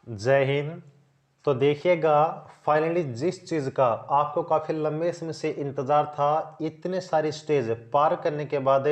जय हिंद। तो देखिएगा, फाइनली जिस चीज़ का आपको काफ़ी लंबे समय से इंतज़ार था, इतने सारी स्टेज पार करने के बाद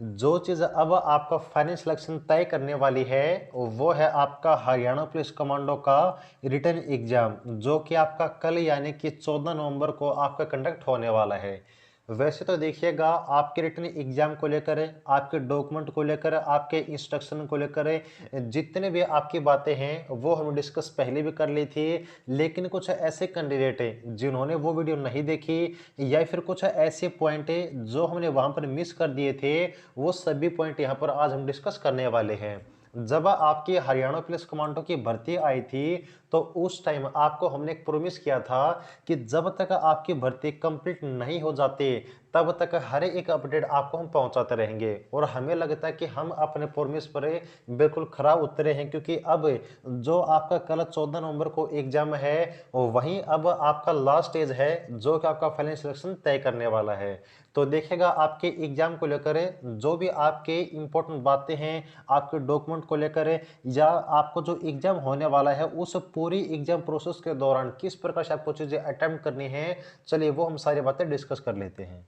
जो चीज़ अब आपका फाइनल सिलेक्शन तय करने वाली है, वो है आपका हरियाणा पुलिस कमांडो का रिटन एग्ज़ाम, जो कि आपका कल यानी कि 14 नवंबर को आपका कंडक्ट होने वाला है। वैसे तो देखिएगा, आपके रिटन एग्जाम को लेकर, आपके डॉक्यूमेंट को लेकर, आपके इंस्ट्रक्शन को लेकर जितने भी आपकी बातें हैं वो हम डिस्कस पहले भी कर ली थी। लेकिन कुछ ऐसे कैंडिडेट हैं जिन्होंने वो वीडियो नहीं देखी, या फिर कुछ ऐसे पॉइंट है जो हमने वहां पर मिस कर दिए थे, वो सभी पॉइंट यहाँ पर आज हम डिस्कस करने वाले हैं। जब आपकी हरियाणा पुलिस कमांडो की भर्ती आई थी, तो उस टाइम आपको हमने एक प्रॉमिस किया था कि जब तक आपकी भर्ती कंप्लीट नहीं हो जाती, तब तक हर एक अपडेट आपको हम पहुंचाते रहेंगे। और हमें लगता है कि हम अपने प्रॉमिस पर बिल्कुल खरा उतरे हैं, क्योंकि अब जो आपका कल 14 नवंबर को एग्जाम है, वहीं अब आपका लास्ट स्टेज है जो कि आपका फाइनल सिलेक्शन तय करने वाला है। तो देखिएगा, आपके एग्जाम को लेकर जो भी आपके इंपॉर्टेंट बातें हैं, आपके डॉक्यूमेंट को लेकर, या आपको जो एग्जाम होने वाला है उस पूरी एग्जाम प्रोसेस के दौरान किस प्रकार से आपको चीजें अटेम्प्ट करनी है, चलिए वो हम सारी बातें डिस्कस कर लेते हैं।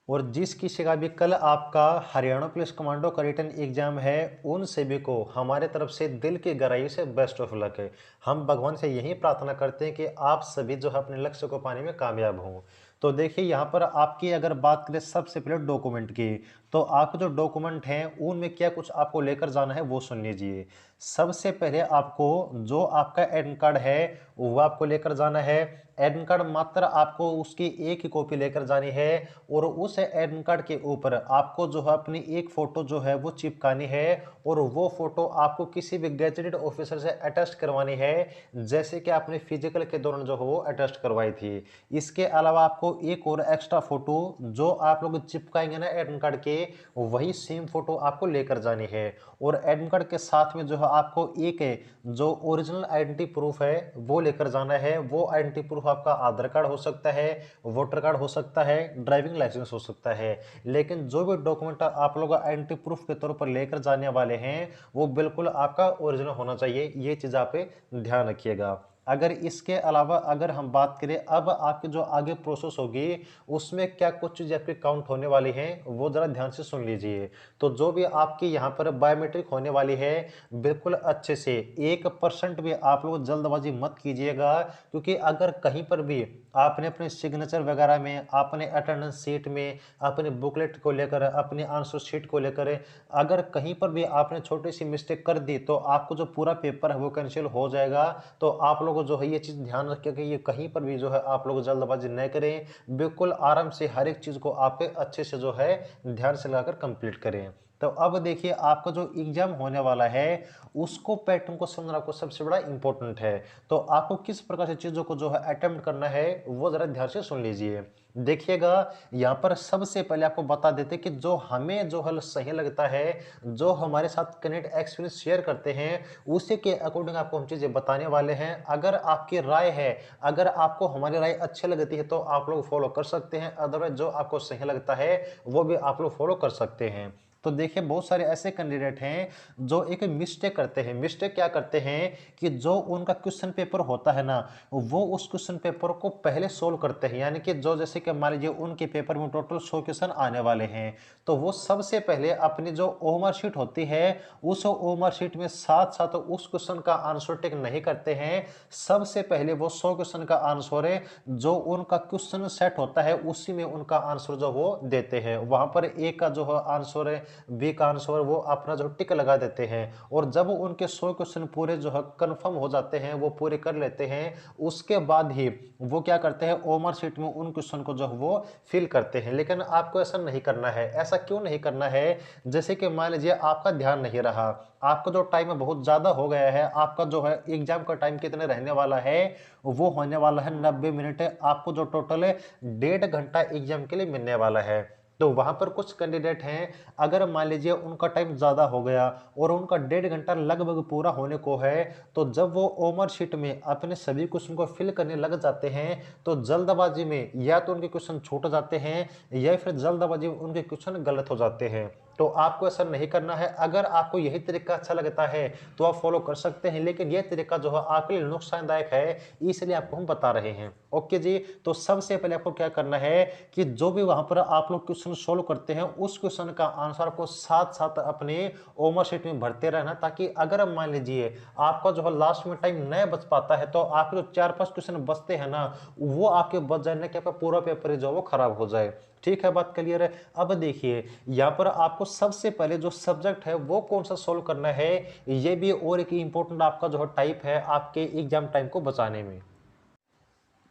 और जिस किसी का भी कल आपका हरियाणा पुलिस कमांडो का रिटन एग्जाम है, उन सभी को हमारे तरफ से दिल की गहराई से बेस्ट ऑफ लक है। हम भगवान से यही प्रार्थना करते हैं कि आप सभी जो है अपने लक्ष्य को पाने में कामयाब हों। तो देखिए, यहाँ पर आपकी अगर बात करें सबसे पहले डॉक्यूमेंट की, तो आपके जो डॉक्यूमेंट हैं उनमें क्या कुछ आपको लेकर जाना है वो सुन लीजिए। सबसे पहले आपको जो आपका एडमिट कार्ड है वो आपको लेकर जाना है। एडमिट कार्ड मात्र आपको उसकी एक ही कॉपी लेकर जानी है, और उस एडमिट कार्ड के ऊपर आपको जो है अपनी एक फोटो जो है वो चिपकानी है, और वो फोटो आपको किसी भी गैजेटेड ऑफिसर से अटेस्ट करवानी है, जैसे कि आपने फिजिकल के दौरान जो है वो अटेस्ट करवाई थी। इसके अलावा आपको एक और एक्स्ट्रा फोटो जो आप लोग चिपकाएंगे ना एडमिट कार्ड के, वही सेम फोटो आपको लेकर जानी है। और एडमिट कार्ड के साथ में जो है आपको एक जो ओरिजिनल आइडेंटिटी प्रूफ है वो लेकर जाना है। वो आइडेंटिटी प्रूफ आपका आधार कार्ड हो सकता है, वोटर कार्ड हो सकता है, ड्राइविंग लाइसेंस हो सकता है। लेकिन जो भी डॉक्यूमेंट आप लोग आइडेंटिटी प्रूफ के तौर पर लेकर जाने वाले हैं, वो बिल्कुल आपका ओरिजिनल होना चाहिए। ये चीज आप ध्यान रखिएगा। अगर इसके अलावा अगर हम बात करें अब आपकी जो आगे प्रोसेस होगी, उसमें क्या कुछ चीज़ें आपकी काउंट होने वाली हैं, वो ज़रा ध्यान से सुन लीजिए। तो जो भी आपकी यहाँ पर बायोमेट्रिक होने वाली है, बिल्कुल अच्छे से 1% भी आप लोग जल्दबाजी मत कीजिएगा। क्योंकि अगर कहीं पर भी आपने अपने सिग्नेचर वगैरह में, आपने अटेंडेंस शीट में, अपने बुकलेट को लेकर, अपने आंसर शीट को लेकर, अगर कहीं पर भी आपने छोटी सी मिस्टेक कर दी, तो आपको जो पूरा पेपर है वो कैंसिल हो जाएगा। तो आप लोग जो है ये चीज़ ध्यान रखिए कि ये कहीं पर भी जो है आप लोग जल्दबाजी न करें। बिल्कुल आराम से हर एक चीज़ को आप अच्छे से जो है ध्यान से लगाकर कंप्लीट करें। तो अब देखिए, आपका जो एग्जाम होने वाला है उसको पैटर्न को समझना आपको सबसे बड़ा इंपॉर्टेंट है। तो आपको किस प्रकार से चीज़ों को जो है अटेम्प्ट करना है वो ज़रा ध्यान से सुन लीजिए। देखिएगा, यहाँ पर सबसे पहले आपको बता देते कि जो हमें जो हल सही लगता है, जो हमारे साथ कनेक्ट एक्सपीरियंस शेयर करते हैं, उसी के अकॉर्डिंग आपको हम चीज़ें बताने वाले हैं। अगर आपकी राय है, अगर आपको हमारी राय अच्छी लगती है, तो आप लोग फॉलो कर सकते हैं। अदरवाइज जो आपको सही लगता है वो भी आप लोग फॉलो कर सकते हैं। तो देखिए, बहुत सारे ऐसे कैंडिडेट हैं जो एक मिस्टेक करते हैं। मिस्टेक क्या करते हैं कि जो उनका क्वेश्चन पेपर होता है ना, वो उस क्वेश्चन पेपर को पहले सोल्व करते हैं। यानी कि जो जैसे कि मान लीजिए उनके पेपर में टोटल 100 क्वेश्चन आने वाले हैं, तो वो सबसे पहले अपनी जो ओमर शीट होती है, उस ओमर शीट में साथ साथ उस क्वेश्चन का आंसर टिक नहीं करते हैं। सबसे पहले वो 100 क्वेश्चन का आंसर है जो उनका क्वेश्चन सेट होता है, उसी में उनका आंसर जो वो देते हैं। वहां पर ए का जो है आंसर है, बी का आंसर वो अपना जो टिक लगा देते हैं। और जब उनके 100 क्वेश्चन पूरे जो है कंफर्म हो जाते हैं, वो पूरे कर लेते हैं, उसके बाद ही वो क्या करते हैं, ओमर शीट में उन क्वेश्चन को जो है वो फिल करते हैं। लेकिन आपको ऐसा नहीं करना है। ऐसा क्यों नहीं करना है? जैसे कि मान लीजिए आपका ध्यान नहीं रहा, आपका जो टाइम बहुत ज्यादा हो गया है, आपका जो है एग्जाम का टाइम कितने रहने वाला है, वो होने वाला है 90 मिनट। आपको जो टोटल 1.5 घंटा एग्जाम के लिए मिलने वाला है। तो वहां पर कुछ कैंडिडेट हैं, अगर मान लीजिए उनका टाइम ज्यादा हो गया और उनका 1.5 घंटा लगभग पूरा होने को है, तो जब वो ओमर शीट में अपने सभी क्वेश्चन को फिल करने लग जाते हैं, तो जल्दबाजी में या तो उनके क्वेश्चन छूट जाते हैं, या फिर जल्दबाजी में उनके क्वेश्चन गलत हो जाते हैं। तो आपको ऐसा नहीं करना है। अगर आपको यही तरीका अच्छा लगता है तो आप फॉलो कर सकते हैं, लेकिन ये तरीका जो है आपके लिए नुकसानदायक है, इसलिए आपको हम बता रहे हैं। ओके जी, तो सबसे पहले आपको क्या करना है कि जो भी वहां पर आप लोग क्वेश्चन सोल्व करते हैं उस क्वेश्चन का आंसर आपको साथ साथ अपने ओमर शीट में भरते रहना, ताकि अगर मान लीजिए आपका जो है लास्ट में टाइम नहीं बच पाता है तो आपके जो 4-5 क्वेश्चन बचते हैं ना, वो आपके बच जाने के आपका पूरा पेपर जो है वो खराब हो जाए। ठीक है, बात क्लियर है। अब देखिए यहाँ पर आपको सबसे पहले जो सब्जेक्ट है वो कौन सा सोल्व करना है, ये भी और एक इंपॉर्टेंट आपका जो है टाइप है आपके एग्जाम टाइम को बचाने में।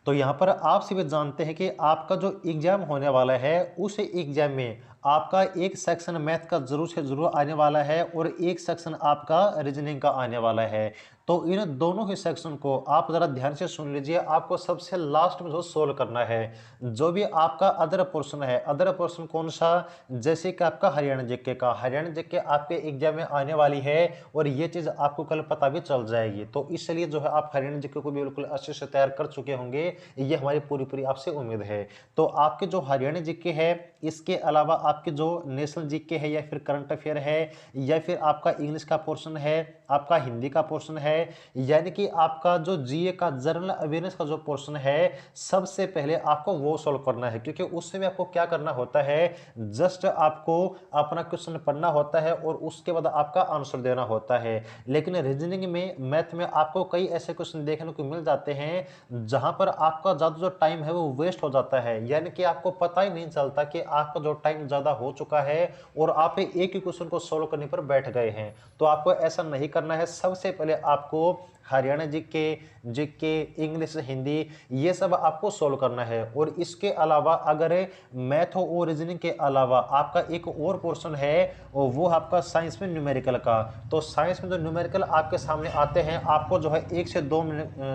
तो यहाँ पर आप सभी जानते हैं कि आपका जो एग्जाम होने वाला है उस एग्जाम में आपका एक सेक्शन मैथ का जरूर से जरूर आने वाला है और एक सेक्शन आपका रीजनिंग का आने वाला है। तो इन दोनों ही सेक्शन को आप जरा ध्यान से सुन लीजिए, आपको सबसे लास्ट में जो सोल्व करना है। जो भी आपका अदर पोर्शन है, अदर पोर्शन कौन सा, जैसे कि आपका हरियाणा जीके का, हरियाणा जीके आपके एग्जाम में आने वाली है और ये चीज आपको कल पता भी चल जाएगी। तो इसलिए जो है आप हरियाणा जीके को भी बिल्कुल अच्छे से तैयार कर चुके होंगे, ये हमारी पूरी पूरी आपसे उम्मीद है। तो आपके जो हरियाणा जीके है, इसके अलावा आपके जो नेशनल जीके है या फिर करंट अफेयर है या फिर आपका इंग्लिश का पोर्शन है, आपका हिंदी का पोर्शन है, यानी कि आपका जो जीए का जनरल अवेयरनेस का जो पोर्शन है, सबसे पहले आपको वो सॉल्व करना है। क्योंकि उसमें आपको क्या करना होता है, जस्ट आपको अपना क्वेश्चन पढ़ना होता है और उसके बाद आपका आंसर देना होता है। लेकिन रीजनिंग में, मैथ में आपको कई ऐसे क्वेश्चन देखने को मिल जाते हैं जहां पर आपका ज्यादा जो टाइम है वो वेस्ट हो जाता है, यानी कि आपको पता ही नहीं चलता कि आपका जो टाइम ज्यादा हो चुका है और आप एक ही क्वेश्चन को सोल्व करने पर बैठ गए हैं। तो आपको ऐसा नहीं करना है। सबसे पहले आपको Haryana GK, GK, English, Hindi, ये सब आपको सोल्व करना है। और इसके अलावा अगर मैथ और रीजनिंग के अलावा आपका एक और पोर्शन है और वो आपका साइंस में न्यूमेरिकल का, तो साइंस में जो न्यूमेरिकल आपके सामने आते हैं, आपको जो है 1 से 2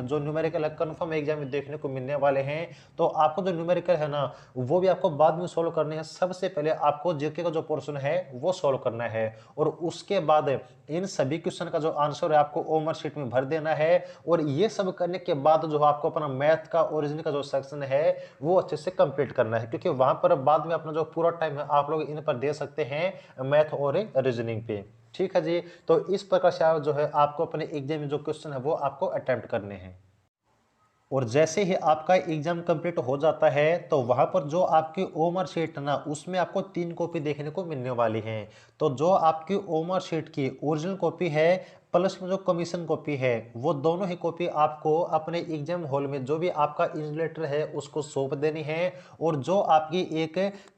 जो न्यूमेरिकल है कन्फर्म एग्जाम में देखने को मिलने वाले हैं। तो आपको जो न्यूमेरिकल है ना, वो भी आपको बाद में सोल्व करने हैं। सबसे पहले आपको जीके का जो पोर्शन है वो सोल्व करना है और उसके बाद इन सभी क्वेश्चन का जो आंसर है आपको ओमर शीट में भर देना है। और ये सब करने के बाद जो आपको अपना मैथ का ओरिजिन का जो सेक्शन है वो अच्छे से कंप्लीट करना है, क्योंकि वहां पर बाद में अपना जो पूरा टाइम है आप लोग इन पर दे सकते हैं मैथ और रीजनिंग पे। ठीक है जी, तो इस प्रकार से जो है आपको अपने एग्जाम में जो क्वेश्चन है वो आपको अटेम्प्ट करने हैं। और जैसे ही आपका एग्जाम कंप्लीट हो जाता है तो वहां पर जो आपकी ओमर शीट है ना, उसमें आपको 3 कॉपी देखने को मिलने वाली है। तो जो आपकी ओमर शीट की ओरिजिनल कॉपी है प्लस में जो कमीशन कॉपी है, वो दोनों ही कॉपी आपको अपने एग्जाम हॉल में जो भी आपका इन्विजिलेटर है उसको सौंप देनी है। और जो आपकी एक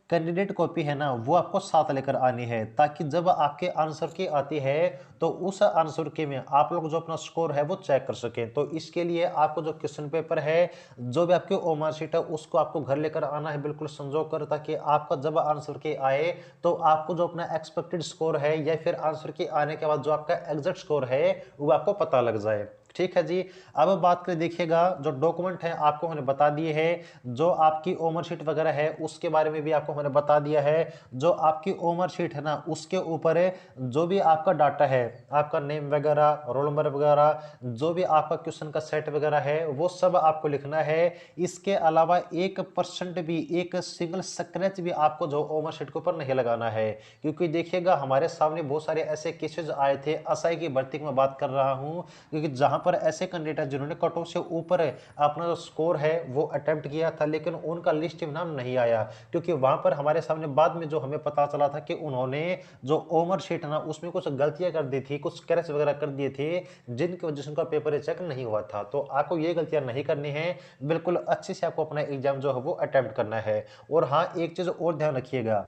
कैंडिडेट कॉपी है ना, वो आपको साथ लेकर आनी है, ताकि जब आपके आंसर की आती है तो उस आंसर के में आप लोग जो अपना स्कोर है वो चेक कर सकें। तो इसके लिए आपको जो क्वेश्चन पेपर है, जो भी आपकी ओमर शीट है, उसको आपको घर लेकर आना है बिल्कुल संजो कर, ताकि आपका जब आंसर की आए तो आपको जो अपना एक्सपेक्टेड स्कोर है या फिर आंसर की आने के बाद जो आपका एग्जैक्ट स्कोर है वो आपको पता लग जाए। ठीक है जी, अब बात करें, देखिएगा जो डॉक्यूमेंट है आपको हमने बता दिए हैं। जो आपकी ओमर शीट वगैरह है उसके बारे में भी आपको हमने बता दिया है। जो आपकी ओमर शीट है ना, उसके ऊपर जो भी आपका डाटा है, आपका नेम वगैरह, रोल नंबर वगैरह, जो भी आपका क्वेश्चन का सेट वगैरह है, वो सब आपको लिखना है। इसके अलावा 1% भी, एक सिंगल स्क्रैच भी आपको जो ओमर शीट के ऊपर नहीं लगाना है। क्योंकि देखिएगा हमारे सामने बहुत सारे ऐसे केसेस आए थे, एसआई की भर्ती की मैं बात कर रहा हूं, क्योंकि जहां पर ऐसे कैंडिडेट जिन्होंने कट ऑफ से ऊपर अपना जो स्कोर है वो अटेम्प्ट किया था, लेकिन उनका लिस्ट में नाम नहीं आया। क्योंकि वहां पर हमारे सामने बाद में जो हमें पता चला था कि उन्होंने जो ओमर शीट है ना, उसमें कुछ गलतियां कर दी थी, कुछ स्क्रैच वगैरह कर दिए थे, जिनकी वजह से उनका पेपर चेक नहीं हुआ था। तो आपको ये गलतियां नहीं करनी है, बिल्कुल अच्छे से आपको अपना एग्जाम जो है वो अटेम्प्ट करना है। और हाँ, एक चीज और ध्यान रखिएगा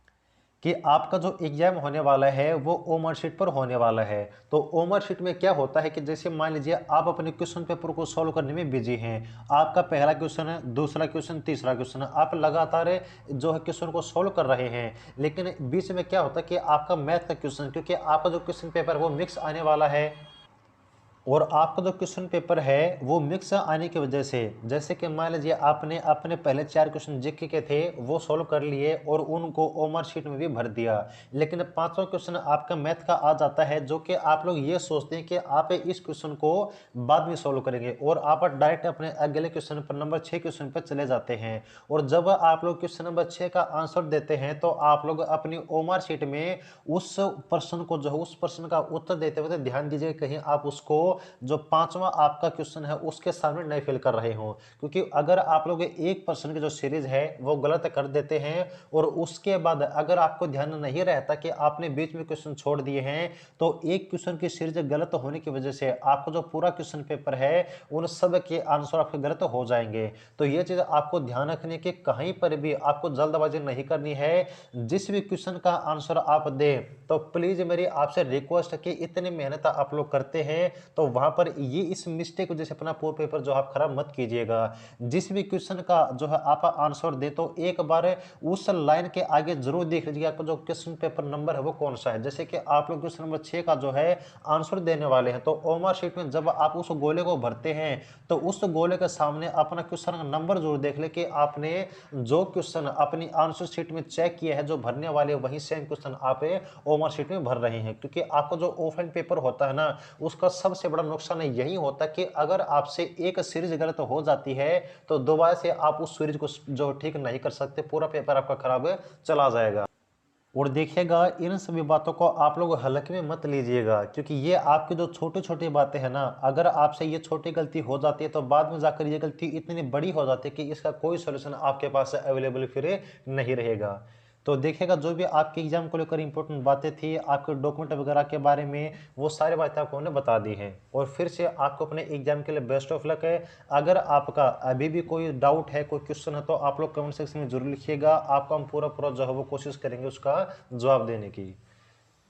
कि आपका जो एग्जाम होने वाला है वो ओमर शीट पर होने वाला है। तो ओमर शीट में क्या होता है कि जैसे मान लीजिए आप अपने क्वेश्चन पेपर को सॉल्व करने में बिजी हैं, आपका पहला क्वेश्चन है, दूसरा क्वेश्चन, तीसरा क्वेश्चन, आप लगातार जो है क्वेश्चन को सॉल्व कर रहे हैं, लेकिन बीच में क्या होता है कि आपका मैथ का क्वेश्चन, क्योंकि आपका जो क्वेश्चन पेपर वो मिक्स आने वाला है, और आपका जो क्वेश्चन पेपर है वो मिक्स आने की वजह से, जैसे कि मान लीजिए आपने अपने पहले 4 क्वेश्चन जीके के थे वो सॉल्व कर लिए और उनको ओमर शीट में भी भर दिया, लेकिन पांचवा क्वेश्चन आपका मैथ का आ जाता है जो कि आप लोग ये सोचते हैं कि आप इस क्वेश्चन को बाद में सॉल्व करेंगे और आप डायरेक्ट अपने अगले क्वेश्चन पर नंबर 6 क्वेश्चन पर चले जाते हैं। और जब आप लोग क्वेश्चन नंबर 6 का आंसर देते हैं तो आप लोग अपनी ओमर शीट में उस प्रश्न को जो है उस प्रश्न का उत्तर देते हुए ध्यान दीजिए कहीं आप उसको जो पांचवा आपका क्वेश्चन है उसके सामने नहीं फिल कर रहे हो, क्योंकि अगर आप लोग एक प्रश्न की जो सीरीज है वो गलत कर देते हैं और उसके बाद अगर आपको ध्यान नहीं रहता कि आपने बीच में क्वेश्चन छोड़ दिए हैं तो एक क्वेश्चन की सीरीज गलत होने की वजह से आपका जो पूरा क्वेश्चन पेपर है उन सब के आंसर आपके गलत हो जाएंगे। तो ये चीज आपको ध्यान रखने की कहीं पर भी आपको जल्दबाजी नहीं करनी है। जिस भी क्वेश्चन का आंसर आप दे तो प्लीज मेरी आपसे रिक्वेस्ट है कि इतनी मेहनत आप लोग करते हैं तो वहां पर ये इस मिस्टेक वजह से अपना पूरा पेपर जो आप खराब मत कीजिएगा। जिस भी क्वेश्चन का जो है आप आंसर दे तो एक बार उस लाइन के आगे जरूर देख लीजिएगा आपका जो क्वेश्चन पेपर नंबर है वो कौन सा है। जैसे कि आप लोग क्वेश्चन नंबर 6 का जो है आंसर देने वाले हैं तो ओमर शीट में जब आप उस गोले को भरते हैं तो उस गोले के सामने अपना क्वेश्चन का नंबर जरूर देख ले कि आपने जो क्वेश्चन अपनी आंसर शीट में चेक किया है जो भरने वाले वही सेम क्वेश्चन आप ओमर शीट में भर रहे हैं। क्योंकि आपका जो ऑफलाइन पेपर होता है ना उसका सबसे बड़ा नुकसान यही होता है कि अगर आपसे एक सीरीज गलत हो जाती है तो दोबारा से आप उस सीरीज को जो ठीक नहीं कर सकते, पूरा पेपर आपका खराब चला जाएगा। और देखिएगा इन सभी बातों को आप लोग हल्के में मत लीजिएगा, क्योंकि ये आपकी जो छोटी छोटी बातें हैं ना अगर आपसे ये छोटी गलती हो जाती है तो बाद में जाकर ये गलती इतनी बड़ी हो जाती है कि इसका कोई सोल्यूशन आपके पास अवेलेबल फिर नहीं रहेगा। तो देखिएगा जो भी आपके एग्जाम को लेकर इंपॉर्टेंट बातें थी आपके डॉक्यूमेंट वगैरह के बारे में वो सारी बातें आपको हमने बता दी हैं। और फिर से आपको अपने एग्जाम के लिए बेस्ट ऑफ लक है। अगर आपका अभी भी कोई डाउट है कोई क्वेश्चन है तो आप लोग कमेंट सेक्शन में जरूर लिखिएगा, आपका हम पूरा पूरा जो है वो कोशिश करेंगे उसका जवाब देने की।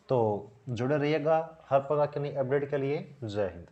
तो जुड़े रहिएगा हर प्रकार के नई अपडेट के लिए। जय हिंद।